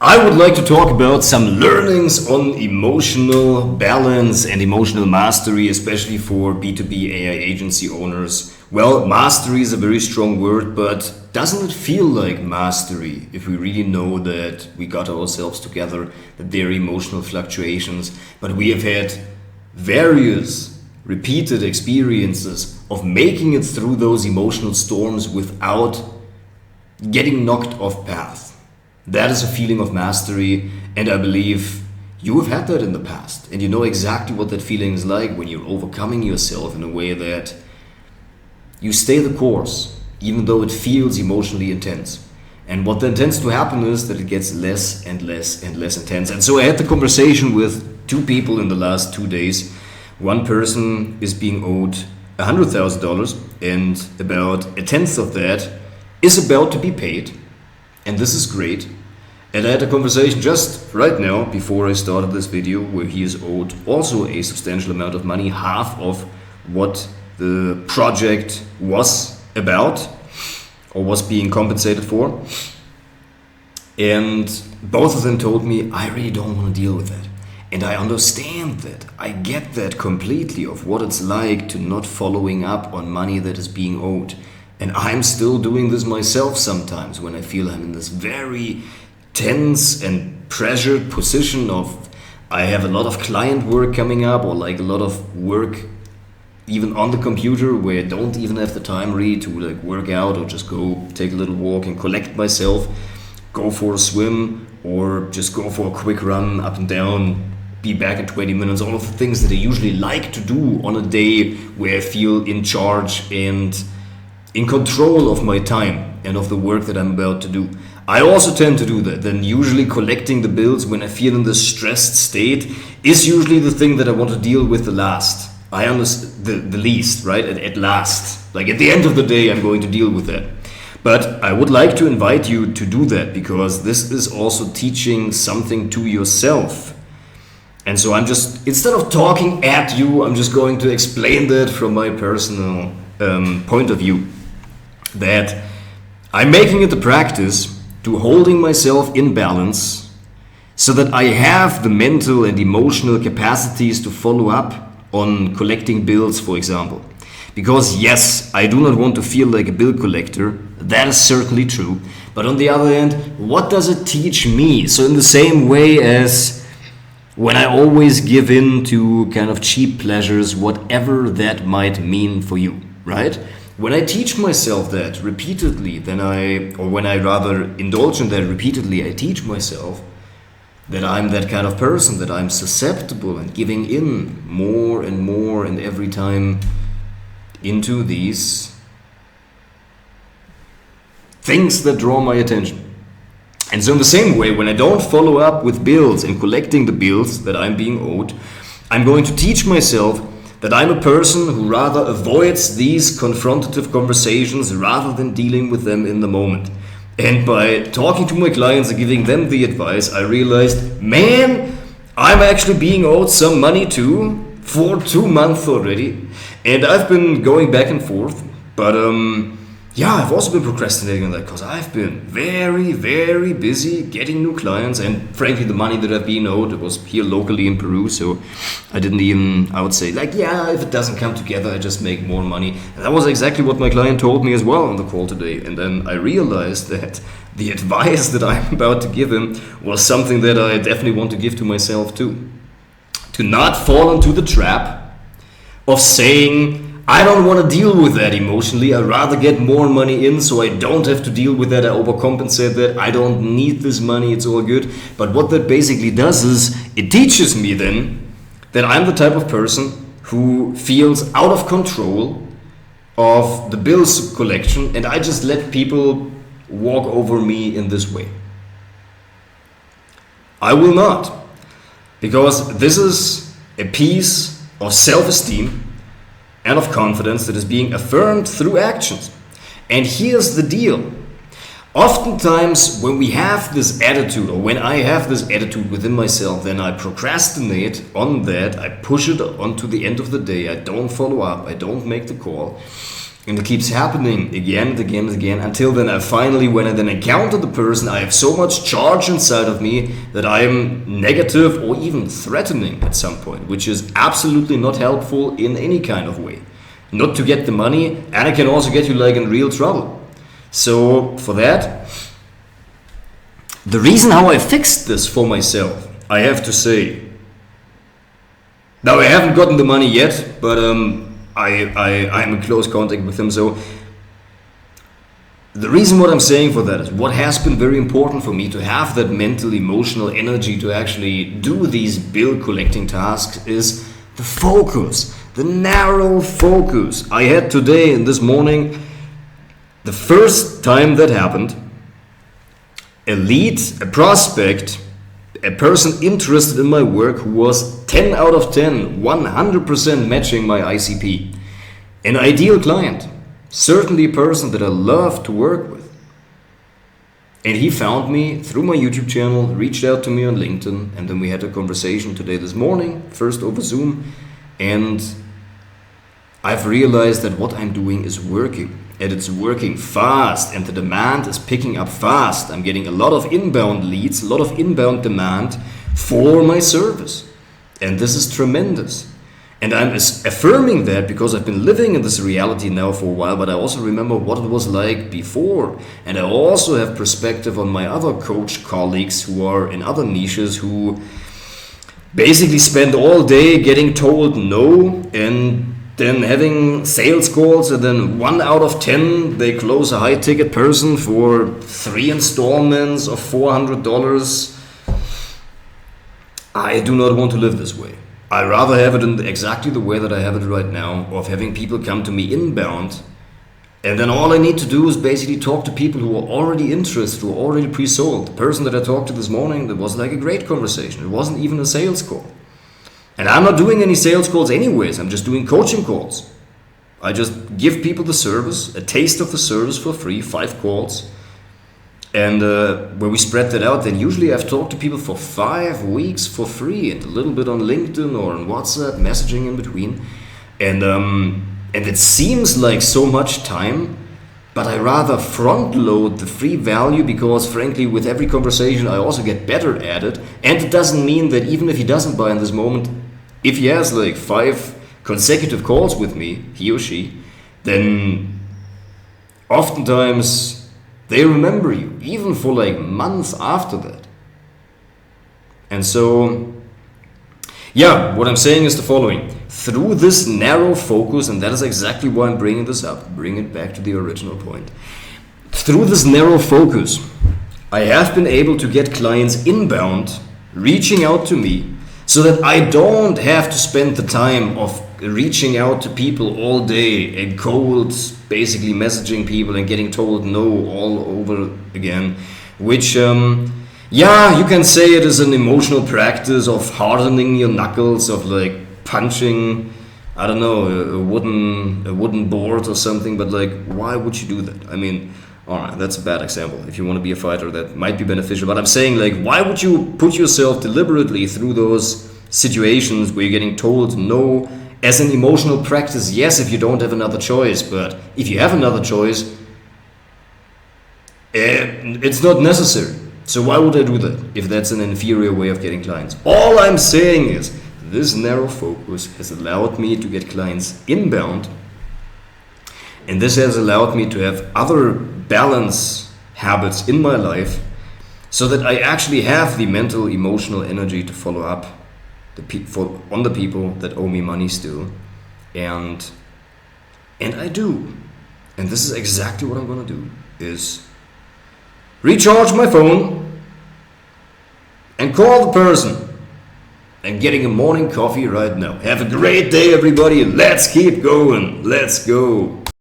I would like to talk about some learnings on emotional balance and emotional mastery, especially for B2B AI agency owners. Well, mastery is a very strong word, but doesn't it feel like mastery if we really know that we got ourselves together, that there are emotional fluctuations, but we have had various repeated experiences of making it through those emotional storms without getting knocked off path? That is a feeling of mastery, and I believe you have had that in the past, and you know exactly what that feeling is like when you're overcoming yourself in a way that you stay the course, even though it feels emotionally intense. And what then tends to happen is that it gets less and less and less intense. And so I had the conversation with two people in the last 2 days. One person is being owed $100,000, and about a tenth of that is about to be paid. And this is great. And I had a conversation just right now before I started this video where he is owed also a substantial amount of money, half of what the project was about or was being compensated for. And both of them told me, I really don't want to deal with that. And I understand that. I get that completely of what it's like to not following up on money that is being owed. And I'm still doing this myself sometimes when I feel I'm in this very tense and pressured position of I have a lot of client work coming up, or like a lot of work even on the computer where I don't even have the time really to like work out or just go take a little walk and collect myself, go for a swim, or just go for a quick run up and down, be back in 20 minutes, all of the things that I usually like to do on a day where I feel in charge and in control of my time and of the work that I'm about to do. I also tend to do that. Then usually collecting the bills when I feel in this stressed state is usually the thing that I want to deal with the last. I understand the least, right? At last. Like at the end of the day, I'm going to deal with that. But I would like to invite you to do that because this is also teaching something to yourself. And so I'm just, instead of talking at you, I'm just going to explain that from my personal point of view. That I'm making it a practice to holding myself in balance so that I have the mental and emotional capacities to follow up on collecting bills, for example. Because yes, I do not want to feel like a bill collector. That is certainly true. But on the other hand, what does it teach me? So in the same way as when I always give in to kind of cheap pleasures, whatever that might mean for you, right? When I teach myself that repeatedly, when I rather indulge in that repeatedly, I teach myself that I'm that kind of person, that I'm susceptible and giving in more and every time into these things that draw my attention. And so in the same way, when I don't follow up with bills and collecting the bills that I'm being owed, I'm going to teach myself that I'm a person who rather avoids these confrontative conversations rather than dealing with them in the moment. And by talking to my clients and giving them the advice, I realized, man, I'm actually being owed some money too for 2 months already. And I've been going back and forth, but yeah, I've also been procrastinating on that because I've been very, very busy getting new clients, and frankly, the money that I've been owed was here locally in Peru, so I would say, like, yeah, if it doesn't come together, I just make more money. And that was exactly what my client told me as well on the call today. And then I realized that the advice that I'm about to give him was something that I definitely want to give to myself too. To not fall into the trap of saying, I don't want to deal with that emotionally. I'd rather get more money in so I don't have to deal with that. I overcompensate that. I don't need this money. It's all good. But what that basically does is it teaches me then that I'm the type of person who feels out of control of the bills collection, and I just let people walk over me in this way. I will not, because this is a piece of self-esteem and of confidence that is being affirmed through actions. And here's the deal. Oftentimes when we have this attitude, or when I have this attitude within myself, then I procrastinate on that. I push it onto the end of the day. I don't follow up. I don't make the call. And it keeps happening again and again and again until then I finally, when I then encounter the person, I have so much charge inside of me that I am negative or even threatening at some point, which is absolutely not helpful in any kind of way. Not to get the money, and it can also get you like in real trouble. So for that, the reason how I fixed this for myself, I have to say, now I haven't gotten the money yet, but I'm in close contact with him. So the reason what I'm saying for that is what has been very important for me to have that mental, emotional energy to actually do these bill collecting tasks is the focus, the narrow focus. I had today and this morning, the first time that happened, a lead, a prospect, a person interested in my work who was 10 out of 10, 100% matching my ICP. An ideal client, certainly a person that I love to work with. And he found me through my YouTube channel, reached out to me on LinkedIn, and then we had a conversation today this morning, first over Zoom, and I've realized that what I'm doing is working. And it's working fast, and the demand is picking up fast. I'm getting a lot of inbound leads, a lot of inbound demand for my service. And this is tremendous. And I'm affirming that because I've been living in this reality now for a while, but I also remember what it was like before. And I also have perspective on my other coach colleagues who are in other niches who basically spend all day getting told no and then having sales calls, and then 1 out of 10 they close a high ticket person for 3 installments of $400. I do not want to live this way. I rather have it in exactly the way that I have it right now, of having people come to me inbound, and then all I need to do is basically talk to people who are already interested, who are already pre-sold. The person that I talked to this morning, that was like a great conversation. It wasn't even a sales call. And I'm not doing any sales calls anyways, I'm just doing coaching calls. I just give people the service, a taste of the service for free, 5 calls. And when we spread that out, then usually I've talked to people for 5 weeks for free, and a little bit on LinkedIn or on WhatsApp, messaging in between. And it seems like so much time, but I rather front load the free value because frankly with every conversation I also get better at it. And it doesn't mean that even if he doesn't buy in this moment, if he has like 5 consecutive calls with me, he or she, then oftentimes they remember you, even for like months after that. And so, yeah, what I'm saying is the following. Through this narrow focus, and that is exactly why I'm bringing this up, bring it back to the original point. Through this narrow focus, I have been able to get clients inbound, reaching out to me, so that I don't have to spend the time of reaching out to people all day and cold, basically messaging people and getting told no all over again, which, yeah, you can say it is an emotional practice of hardening your knuckles, of like punching, I don't know, a wooden board or something, but like, why would you do that? I mean, alright, that's a bad example. If you want to be a fighter, that might be beneficial. But I'm saying, like, why would you put yourself deliberately through those situations where you're getting told no as an emotional practice? Yes, if you don't have another choice. But if you have another choice, it's not necessary. So why would I do that if that's an inferior way of getting clients? All I'm saying is this narrow focus has allowed me to get clients inbound. And this has allowed me to have other balance habits in my life so that I actually have the mental, emotional energy to follow up on the people that owe me money still. And I do. And this is exactly what I'm going to do, is recharge my phone and call the person. And getting a morning coffee right now. Have a great day, everybody. Let's keep going. Let's go.